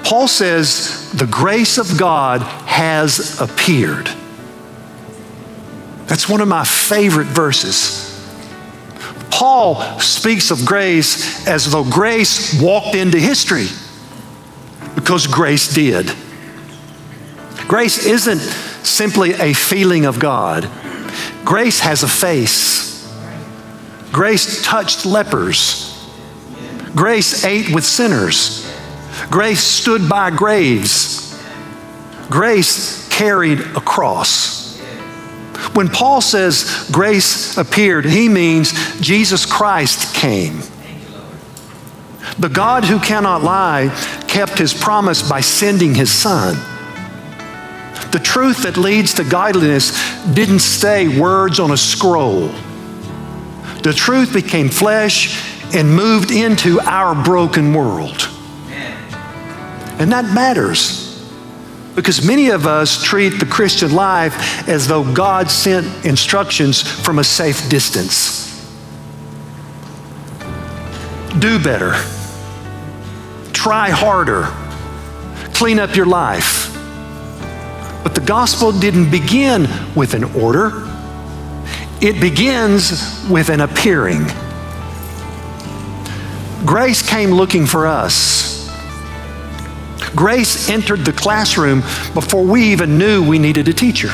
Paul says the grace of God has appeared. That's one of my favorite verses. Paul speaks of grace as though grace walked into history, because grace did. Grace isn't simply a feeling of God. Grace has a face. Grace touched lepers. Grace ate with sinners. Grace stood by graves. Grace carried a cross. When Paul says grace appeared, he means Jesus Christ came. The God who cannot lie kept his promise by sending his Son. The truth that leads to godliness didn't stay words on a scroll. The truth became flesh and moved into our broken world. And that matters, because many of us treat the Christian life as though God sent instructions from a safe distance. Do better. Try harder. Clean up your life. But the gospel didn't begin with an order. It begins with an appearing. Grace came looking for us. Grace entered the classroom before we even knew we needed a teacher.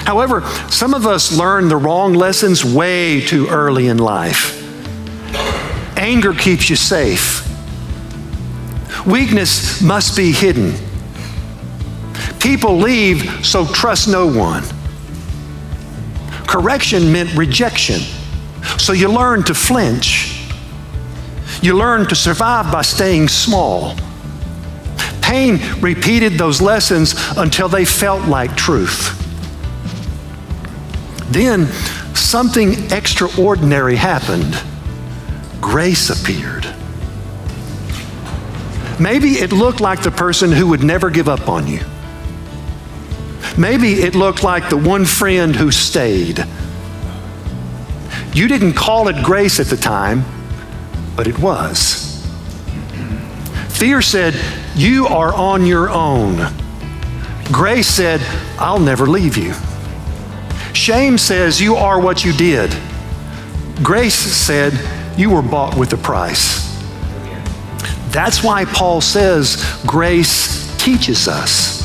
However, some of us learn the wrong lessons way too early in life. Anger keeps you safe. Weakness must be hidden. People leave, so trust no one. Correction meant rejection, so you learn to flinch. You learn to survive by staying small. Pain repeated those lessons until they felt like truth. Then something extraordinary happened. Grace appeared. Maybe it looked like the person who would never give up on you. Maybe it looked like the one friend who stayed. You didn't call it grace at the time, but it was. Fear said, you are on your own. Grace said, I'll never leave you. Shame says, you are what you did. Grace said, you were bought with a price. That's why Paul says grace teaches us.